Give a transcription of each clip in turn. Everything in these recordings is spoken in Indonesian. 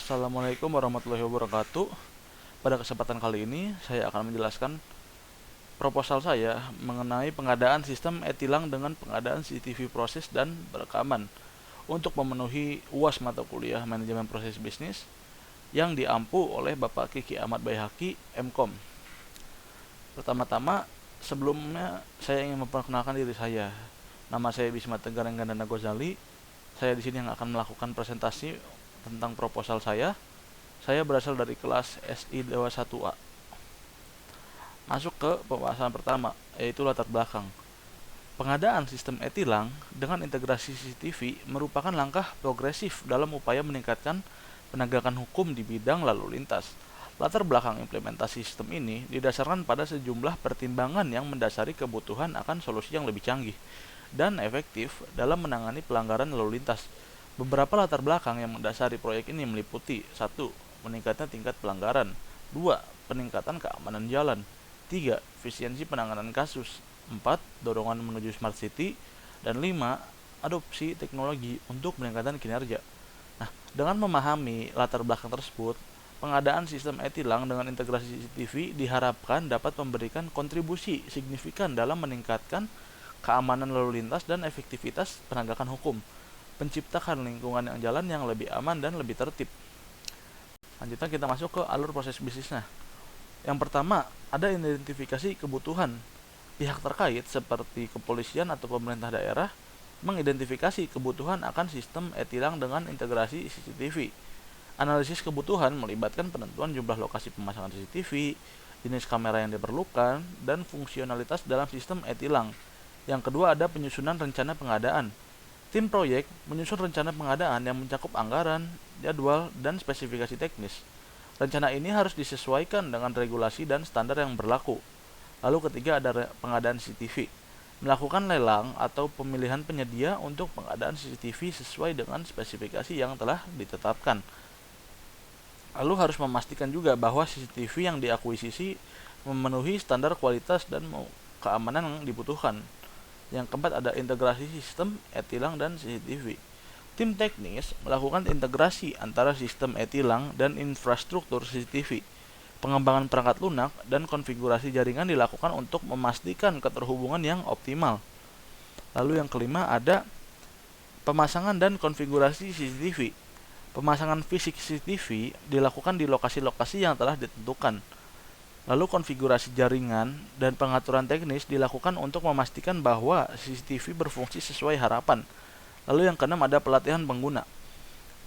Assalamualaikum warahmatullahi wabarakatuh. Pada kesempatan kali ini, saya akan menjelaskan proposal saya mengenai pengadaan sistem e-tilang dengan pengadaan CCTV proses dan perekaman untuk memenuhi UAS mata kuliah Manajemen Proses Bisnis yang diampu oleh Bapak Kiki Ahmad Baihaqi, MKOM. Pertama-tama, sebelumnya saya ingin memperkenalkan diri saya. Nama saya Bisma Tegar Enggandana Ghazali. Saya di sini yang akan melakukan presentasi tentang proposal saya. Saya berasal dari kelas SI Dewa 1A. Masuk ke pembahasan pertama, yaitu latar belakang. Pengadaan sistem e-tilang dengan integrasi CCTV merupakan langkah progresif dalam upaya meningkatkan penegakan hukum di bidang lalu lintas. Latar belakang implementasi sistem ini didasarkan pada sejumlah pertimbangan yang mendasari kebutuhan akan solusi yang lebih canggih dan efektif dalam menangani pelanggaran lalu lintas. Beberapa latar belakang yang mendasari proyek ini meliputi: 1. Meningkatnya tingkat pelanggaran. 2. Peningkatan keamanan jalan. 3. Efisiensi penanganan kasus. 4. Dorongan menuju smart city. Dan 5. Adopsi teknologi untuk peningkatan kinerja. Nah, dengan memahami latar belakang tersebut, pengadaan sistem e-tilang dengan integrasi CCTV diharapkan dapat memberikan kontribusi signifikan dalam meningkatkan keamanan lalu lintas dan efektivitas penegakan hukum, menciptakan lingkungan yang jalan yang lebih aman dan lebih tertib. Selanjutnya kita masuk ke alur proses bisnisnya. Yang pertama, ada identifikasi kebutuhan. Pihak terkait seperti kepolisian atau pemerintah daerah mengidentifikasi kebutuhan akan sistem e-tilang dengan integrasi CCTV. Analisis kebutuhan melibatkan penentuan jumlah lokasi pemasangan CCTV, jenis kamera yang diperlukan, dan fungsionalitas dalam sistem e-tilang. Yang kedua, ada penyusunan rencana pengadaan. Tim proyek menyusun rencana pengadaan yang mencakup anggaran, jadwal, dan spesifikasi teknis. Rencana ini harus disesuaikan dengan regulasi dan standar yang berlaku. Lalu ketiga, ada pengadaan CCTV. Melakukan lelang atau pemilihan penyedia untuk pengadaan CCTV sesuai dengan spesifikasi yang telah ditetapkan. Lalu harus memastikan juga bahwa CCTV yang diakuisisi memenuhi standar kualitas dan keamanan yang dibutuhkan. Yang keempat, ada integrasi sistem e-tilang dan CCTV. Tim teknis melakukan integrasi antara sistem e-tilang dan infrastruktur CCTV. Pengembangan perangkat lunak dan konfigurasi jaringan dilakukan untuk memastikan keterhubungan yang optimal. Lalu yang kelima, ada pemasangan dan konfigurasi CCTV. Pemasangan fisik CCTV dilakukan di lokasi-lokasi yang telah ditentukan. Lalu konfigurasi jaringan dan pengaturan teknis dilakukan untuk memastikan bahwa CCTV berfungsi sesuai harapan. Lalu yang keenam, ada pelatihan pengguna.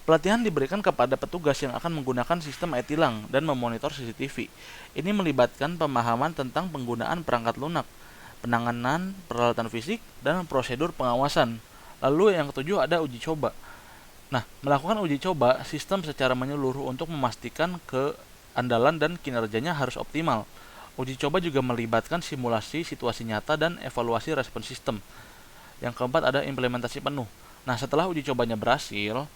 Pelatihan diberikan kepada petugas yang akan menggunakan sistem e-tilang dan memonitor CCTV. Ini melibatkan pemahaman tentang penggunaan perangkat lunak, penanganan peralatan fisik, dan prosedur pengawasan. Lalu yang ketujuh, ada uji coba. Nah, melakukan uji coba sistem secara menyeluruh untuk memastikan andalan dan kinerjanya harus optimal. Uji coba juga melibatkan simulasi situasi nyata dan evaluasi respon sistem. Yang keempat, ada implementasi penuh. Nah, setelah uji cobanya berhasil,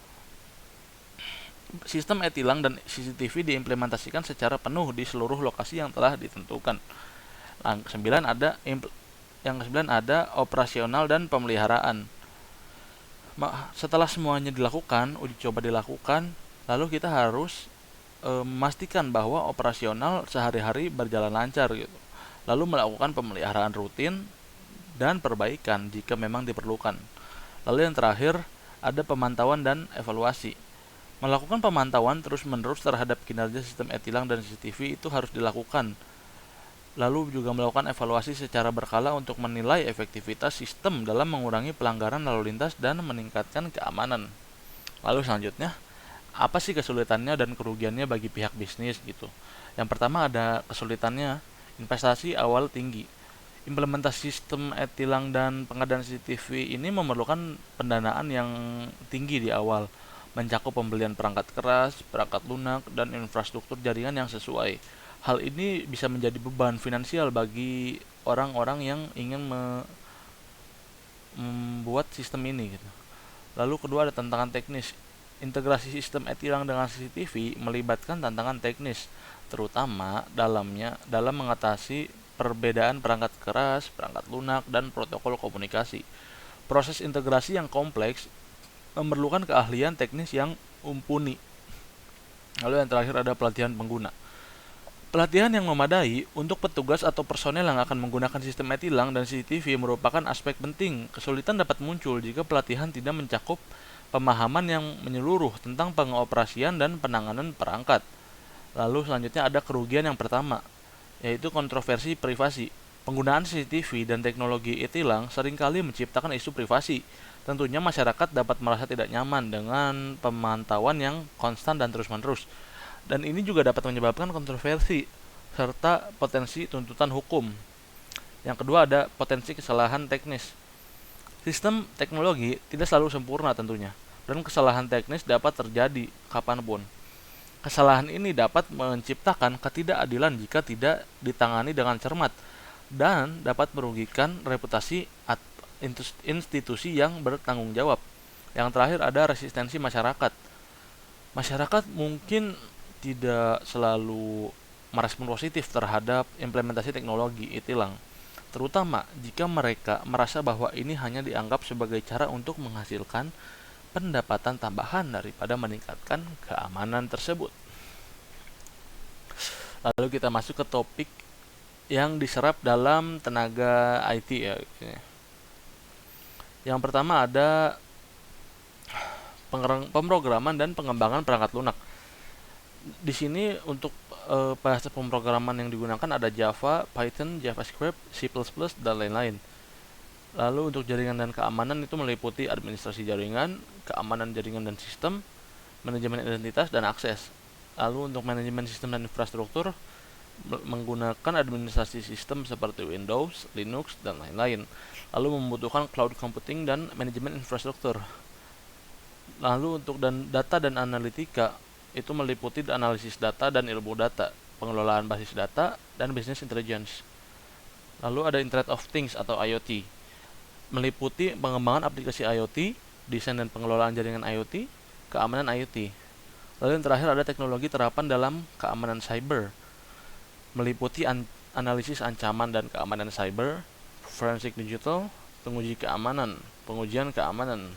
sistem e-tilang dan CCTV diimplementasikan secara penuh di seluruh lokasi yang telah ditentukan. Yang kesembilan ada operasional dan pemeliharaan. Setelah semuanya dilakukan, uji coba dilakukan, lalu kita harus memastikan bahwa operasional sehari-hari berjalan lancar gitu. Lalu melakukan pemeliharaan rutin dan perbaikan jika memang diperlukan. Lalu yang terakhir, ada pemantauan dan evaluasi. Melakukan pemantauan terus-menerus terhadap kinerja sistem e-tilang dan CCTV itu harus dilakukan. Lalu juga melakukan evaluasi secara berkala untuk menilai efektivitas sistem dalam mengurangi pelanggaran lalu lintas dan meningkatkan keamanan. Lalu selanjutnya, apa sih kesulitannya dan kerugiannya bagi pihak bisnis gitu. Yang pertama, ada kesulitannya, investasi awal tinggi. Implementasi sistem e-tilang dan pengadaan CCTV ini memerlukan pendanaan yang tinggi di awal, mencakup pembelian perangkat keras, perangkat lunak, dan infrastruktur jaringan yang sesuai. Hal ini bisa menjadi beban finansial bagi orang-orang yang ingin membuat sistem ini gitu. Lalu kedua, ada tantangan teknis. Integrasi sistem e-tilang dengan CCTV melibatkan tantangan teknis, terutama dalam mengatasi perbedaan perangkat keras, perangkat lunak, dan protokol komunikasi. Proses integrasi yang kompleks memerlukan keahlian teknis yang mumpuni. Lalu yang terakhir ada pelatihan pengguna. Pelatihan yang memadai untuk petugas atau personel yang akan menggunakan sistem e-tilang dan CCTV merupakan aspek penting. Kesulitan dapat muncul jika pelatihan tidak mencakup pemahaman yang menyeluruh tentang pengoperasian dan penanganan perangkat. Lalu selanjutnya ada kerugian yang pertama, yaitu kontroversi privasi. Penggunaan CCTV dan teknologi e-tilang seringkali menciptakan isu privasi. Tentunya masyarakat dapat merasa tidak nyaman dengan pemantauan yang konstan dan terus-menerus. Dan ini juga dapat menyebabkan kontroversi serta potensi tuntutan hukum. Yang kedua ada potensi kesalahan teknis. Sistem teknologi tidak selalu sempurna tentunya, dan kesalahan teknis dapat terjadi kapanpun. Kesalahan ini dapat menciptakan ketidakadilan jika tidak ditangani dengan cermat dan dapat merugikan reputasi institusi yang bertanggung jawab. Yang terakhir ada resistensi masyarakat. Masyarakat mungkin tidak selalu merespon positif terhadap implementasi teknologi e-tilang, terutama jika mereka merasa bahwa ini hanya dianggap sebagai cara untuk menghasilkan pendapatan tambahan daripada meningkatkan keamanan tersebut. Lalu kita masuk ke topik yang diserap dalam tenaga IT ya. Yang pertama ada pemrograman dan pengembangan perangkat lunak. Di sini untuk bahasa pemrograman yang digunakan ada Java, Python, JavaScript, C++, dan lain-lain. Lalu untuk jaringan dan keamanan itu meliputi administrasi jaringan, keamanan jaringan dan sistem, manajemen identitas, dan akses. Lalu untuk manajemen sistem dan infrastruktur menggunakan administrasi sistem seperti Windows, Linux, dan lain-lain. Lalu membutuhkan cloud computing dan manajemen infrastruktur. Lalu untuk data dan analitika itu meliputi analisis data dan ilmu data, pengelolaan basis data, dan business intelligence. Lalu ada Internet of Things atau IoT, meliputi pengembangan aplikasi IoT, desain dan pengelolaan jaringan IoT, keamanan IoT. Lalu yang terakhir ada teknologi terapan dalam keamanan cyber, meliputi analisis ancaman dan keamanan cyber, forensik digital, pengujian keamanan.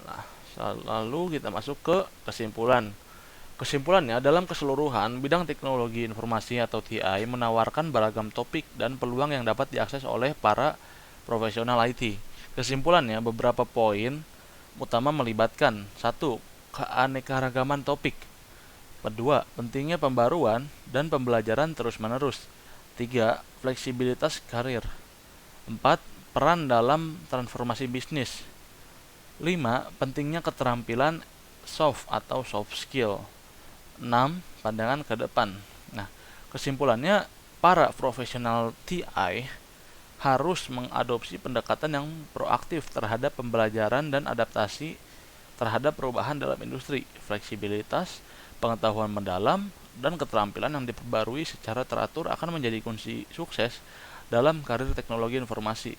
Nah, lalu kita masuk ke kesimpulan. Kesimpulannya, dalam keseluruhan, bidang teknologi informasi atau TI menawarkan beragam topik dan peluang yang dapat diakses oleh para profesional IT. Kesimpulannya, beberapa poin utama melibatkan: 1. Keanekaragaman topik. 2. Pentingnya pembaruan dan pembelajaran terus-menerus. 3. Fleksibilitas karir. 4. Peran dalam transformasi bisnis. 5. Pentingnya keterampilan soft atau soft skill. 6. Pandangan ke depan. Nah, kesimpulannya, para profesional TI harus mengadopsi pendekatan yang proaktif terhadap pembelajaran dan adaptasi terhadap perubahan dalam industri. Fleksibilitas, pengetahuan mendalam, dan keterampilan yang diperbarui secara teratur akan menjadi kunci sukses dalam karir teknologi informasi.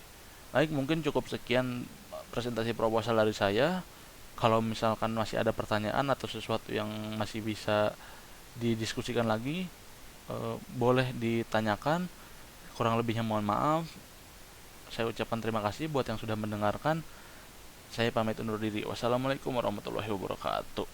Baik, mungkin cukup sekian presentasi proposal dari saya. Kalau misalkan masih ada pertanyaan atau sesuatu yang masih bisa didiskusikan lagi, boleh ditanyakan. Kurang lebihnya mohon maaf. Saya ucapkan terima kasih buat yang sudah mendengarkan. Saya pamit undur diri. Wassalamualaikum warahmatullahi wabarakatuh.